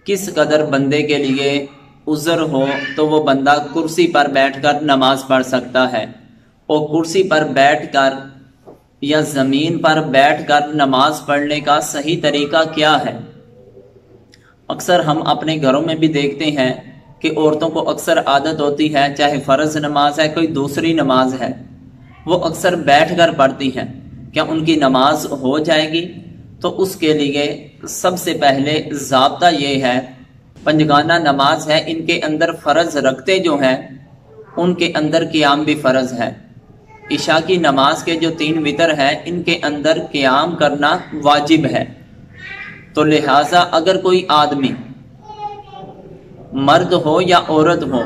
किस कदर बंदे के लिए उज़र हो तो वो बंदा कुर्सी पर बैठकर नमाज पढ़ सकता है, और कुर्सी पर बैठकर या ज़मीन पर बैठकर नमाज पढ़ने का सही तरीका क्या है। अक्सर हम अपने घरों में भी देखते हैं कि औरतों को अक्सर आदत होती है, चाहे फ़र्ज़ नमाज है कोई दूसरी नमाज है, वो अक्सर बैठकर पढ़ती हैं। क्या उनकी नमाज हो जाएगी? तो उसके लिए सबसे पहले ज़ाब्ता ये है, पंजगाना नमाज है, इनके अंदर फ़र्ज़ रखते जो हैं उनके अंदर क़ियाम भी फ़र्ज़ है। इशा की नमाज के जो 3 वितर हैं इनके अंदर क़ियाम करना वाजिब है। तो लिहाजा अगर कोई आदमी मर्द हो या औरत हो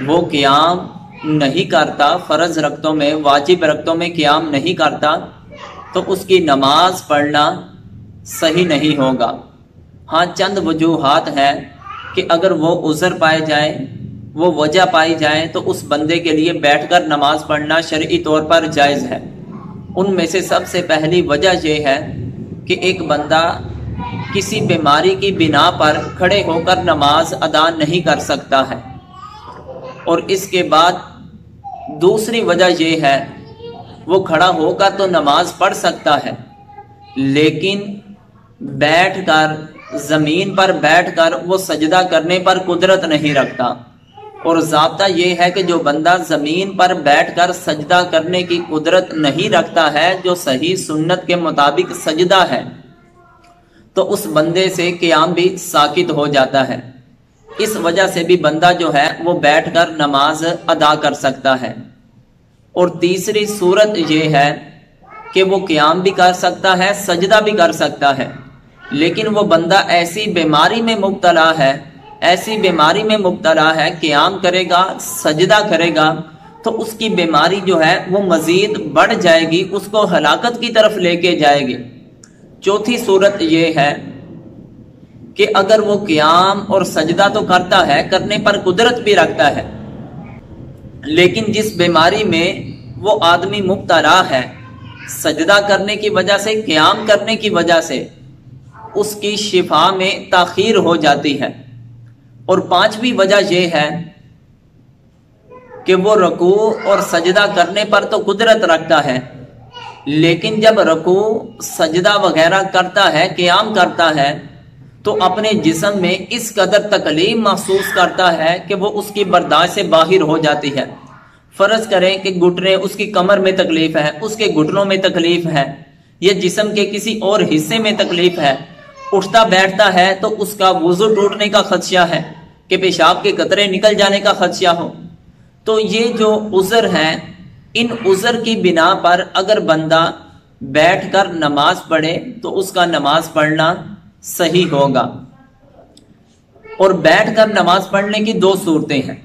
वो क़ियाम नहीं करता, फ़र्ज़ रक्तों में वाजिब रक्तों में क़ियाम नहीं करता, तो उसकी नमाज पढ़ना सही नहीं होगा। हाँ, चंद वजूहात हैं कि अगर वो उज़र पाए जाए, वो वजह पाई जाए, तो उस बंदे के लिए बैठकर नमाज पढ़ना शरई तौर पर जायज़ है। उनमें से सबसे पहली वजह यह है कि एक बंदा किसी बीमारी की बिना पर खड़े होकर नमाज अदा नहीं कर सकता है, और इसके बाद दूसरी वजह यह है वो खड़ा होकर तो नमाज पढ़ सकता है लेकिन बैठकर ज़मीन पर बैठकर वो सजदा करने पर कुदरत नहीं रखता। और ज़ाब्ता ये है कि जो बंदा ज़मीन पर बैठकर सजदा करने की कुदरत नहीं रखता है, जो सही सुन्नत के मुताबिक सजदा है, तो उस बंदे से क़ियाम भी साकित हो जाता है। इस वजह से भी बंदा जो है वो बैठकर नमाज अदा कर सकता है। और तीसरी सूरत ये है कि वो क़ियाम भी कर सकता है, सजदा भी कर सकता है, लेकिन वो बंदा ऐसी बीमारी में मुब्तला है, ऐसी बीमारी में मुब्तला है, क़ियाम करेगा, सजदा करेगा तो उसकी बीमारी जो है वो मज़ीद बढ़ जाएगी, उसको हलाकत की तरफ लेके जाएगी। चौथी सूरत ये है कि अगर वो क़ियाम और सजदा तो करता है, करने पर कुदरत भी रखता है, लेकिन जिस बीमारी में वो आदमी मुब्तला है, सजदा करने की वजह से, क़ियाम करने की वजह से उसकी शिफा में ताख़ीर हो जाती है। और पांचवी वजह यह है कि वो रुकू और सजदा करने पर तो कुदरत रखता है, लेकिन जब रुकू सजदा वगैरह करता है, क़ियाम करता है, तो अपने जिस्म में इस कदर तकलीफ महसूस करता है कि वो उसकी बर्दाश्त से बाहर हो जाती है। फ़र्ज़ करें कि घुटने, उसकी कमर में तकलीफ़ है, उसके घुटनों में तकलीफ़ है, या जिस्म के किसी और हिस्से में तकलीफ़ है, उठता बैठता है तो उसका वुज़ू टूटने का खदशा है कि पेशाब के कतरे निकल जाने का खदशा हो। तो ये जो उज़र हैं, इन उज़र की बिना पर अगर बंदा बैठकर नमाज पढ़े तो उसका नमाज पढ़ना सही होगा। और बैठकर नमाज पढ़ने की 2 सूरतें हैं,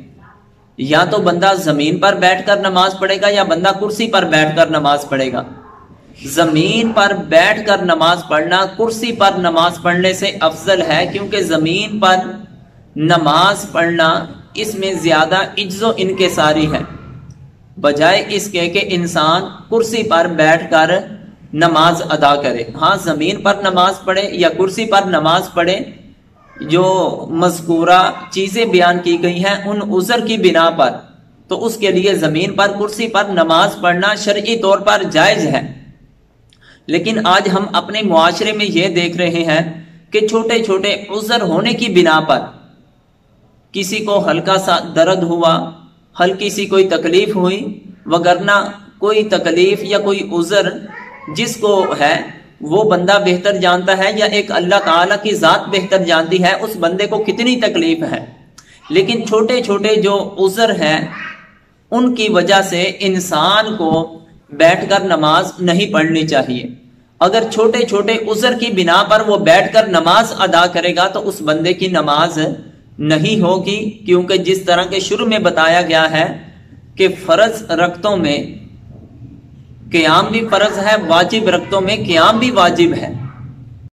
या तो बंदा ज़मीन पर बैठकर नमाज पढ़ेगा या बंदा कुर्सी पर बैठकर नमाज पढ़ेगा। ज़मीन पर बैठकर नमाज पढ़ना कुर्सी पर नमाज पढ़ने से अफजल है, क्योंकि ज़मीन पर नमाज पढ़ना इसमें ज़्यादा इज्जो इनकिसारी है, बजाय इसके कि इंसान कुर्सी पर बैठकर नमाज अदा करे। हाँ, ज़मीन पर नमाज पढ़े या कुर्सी पर नमाज पढ़े, जो मज़कूरा चीज़ें बयान की गई हैं उन उज़र की बिना पर, तो उसके लिए ज़मीन पर कुर्सी पर नमाज पढ़ना शरई तौर पर जायज़ है। लेकिन आज हम अपने मुआशरे में ये देख रहे हैं कि छोटे छोटे उज़र होने की बिना पर किसी को हल्का सा दर्द हुआ, हल्की सी कोई तकलीफ हुई, वगरना कोई तकलीफ या कोई उज़र जिसको है वो बंदा बेहतर जानता है, या एक अल्लाह ताला की ज़ात बेहतर जानती है उस बंदे को कितनी तकलीफ है। लेकिन छोटे छोटे जो उज़र हैं उनकी वजह से इंसान को बैठकर नमाज नहीं पढ़नी चाहिए। अगर छोटे छोटे उज़र की बिना पर वो बैठकर नमाज अदा करेगा तो उस बंदे की नमाज नहीं होगी, क्योंकि जिस तरह के शुरू में बताया गया है कि फ़र्ज रक्तों में क़ियाम भी फ़र्ज है, वाजिब रक्तों में क़ियाम भी वाजिब है।